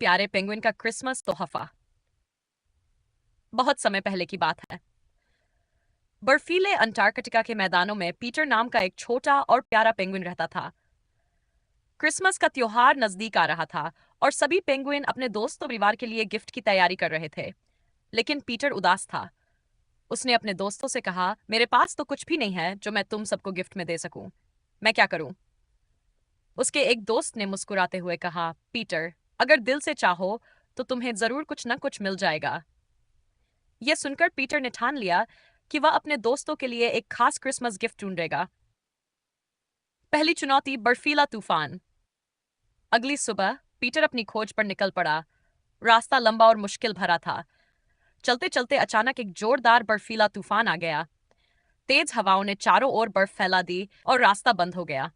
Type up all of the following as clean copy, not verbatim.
प्यारे पेंगुइन का क्रिसमस तोहफा। बहुत समय पहले की बात है। बर्फीले अंटार्कटिका के मैदानों में पीटर नाम का एक छोटा और प्यारा पेंगुइन रहता था। क्रिसमस का त्योहार नजदीक आ रहा था और सभी पेंगुइन अपने दोस्त और परिवार के लिए गिफ्ट की तैयारी कर रहे थे। लेकिन पीटर उदास था। उसने अपने दोस्तों से कहा, मेरे पास तो कुछ भी नहीं है जो मैं तुम सबको गिफ्ट में दे सकूं। मैं क्या करूं? उसके एक दोस्त ने मुस्कुराते हुए कहा, पीटर, अगर दिल से चाहो तो तुम्हें जरूर कुछ न कुछ मिल जाएगा। यह सुनकर पीटर ने ठान लिया कि वह अपने दोस्तों के लिए एक खास क्रिसमस गिफ्ट ढूंढेगा। पहली चुनौती, बर्फीला तूफान। अगली सुबह पीटर अपनी खोज पर निकल पड़ा। रास्ता लंबा और मुश्किल भरा था। चलते चलते अचानक एक जोरदार बर्फीला तूफान आ गया। तेज हवाओं ने चारों ओर बर्फ फैला दी और रास्ता बंद हो गया।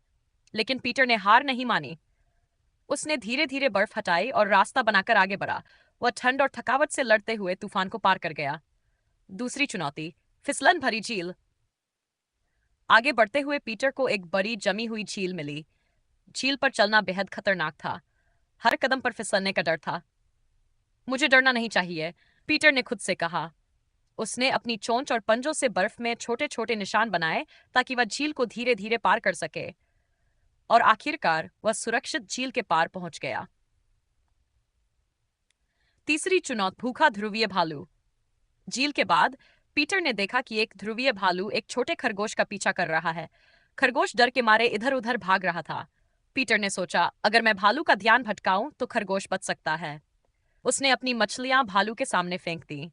लेकिन पीटर ने हार नहीं मानी। उसने धीरे धीरे बर्फ हटाई और रास्ता बनाकर आगे बढ़ा। वह ठंड और थकावट से लड़ते हुए तूफान को पार कर गया। दूसरी चुनौती, फिसलन भरी झील। आगे बढ़ते हुए पीटर को एक बड़ी जमी हुई झील मिली। झील पर चलना बेहद खतरनाक था। हर कदम पर फिसलने का डर था। मुझे डरना नहीं चाहिए, पीटर ने खुद से कहा। उसने अपनी चोंच और पंजों से बर्फ में छोटे छोटे निशान बनाए ताकि वह झील को धीरे धीरे पार कर सके। और आखिरकार वह सुरक्षित झील के पार पहुंच गया। तीसरी चुनौती, भूखा ध्रुवीय भालू। झील के बाद पीटर ने देखा कि एक ध्रुवीय भालू एक छोटे खरगोश का पीछा कर रहा है। खरगोश डर के मारे इधर उधर भाग रहा था। पीटर ने सोचा, अगर मैं भालू का ध्यान भटकाऊं तो खरगोश बच सकता है। उसने अपनी मछलियां भालू के सामने फेंक दी।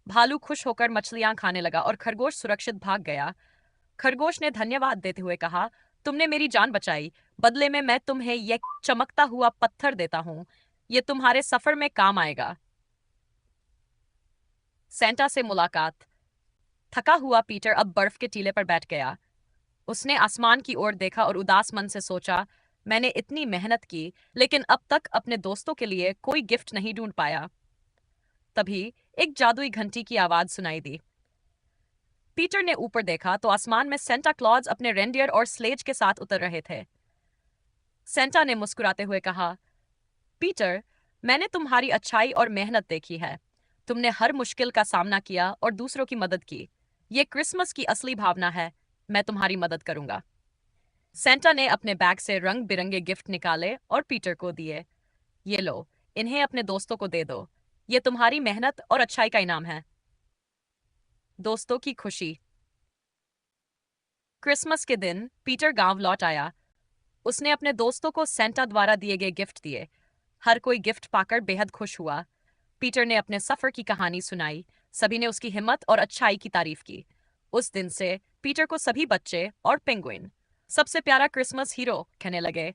भालू खुश होकर मछलियां खाने लगा और खरगोश सुरक्षित भाग गया। खरगोश ने धन्यवाद देते हुए कहा, तुमने मेरी जान बचाई। बदले में मैं तुम्हें यह चमकता हुआ पत्थर देता हूं। यह तुम्हारे सफर में काम आएगा। सेंटा से मुलाकात। थका हुआ पीटर अब बर्फ के टीले पर बैठ गया। उसने आसमान की ओर देखा और उदास मन से सोचा, मैंने इतनी मेहनत की लेकिन अब तक अपने दोस्तों के लिए कोई गिफ्ट नहीं ढूंढ पाया। तभी एक जादुई घंटी की आवाज सुनाई दी। पीटर ने ऊपर देखा तो आसमान में सेंटा क्लॉज अपने रेंडियर और स्लेज के साथ उतर रहे थे। सेंटा ने मुस्कुराते हुए कहा, पीटर, मैंने तुम्हारी अच्छाई और मेहनत देखी है। तुमने हर मुश्किल का सामना किया और दूसरों की मदद की। ये क्रिसमस की असली भावना है। मैं तुम्हारी मदद करूंगा। सेंटा ने अपने बैग से रंग बिरंगे गिफ्ट निकाले और पीटर को दिए। ये लो, इन्हें अपने दोस्तों को दे दो। ये तुम्हारी मेहनत और अच्छाई का इनाम है। दोस्तों की खुशी। क्रिसमस के दिन पीटर गांव लौट आया। उसने अपने दोस्तों को सेंटा द्वारा दिए गए गिफ्ट दिए। हर कोई गिफ्ट पाकर बेहद खुश हुआ। पीटर ने अपने सफर की कहानी सुनाई। सभी ने उसकी हिम्मत और अच्छाई की तारीफ की। उस दिन से पीटर को सभी बच्चे और पेंगुइन सबसे प्यारा क्रिसमस हीरो कहने लगे।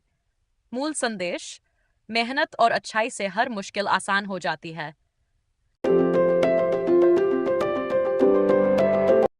मूल संदेश, मेहनत और अच्छाई से हर मुश्किल आसान हो जाती है।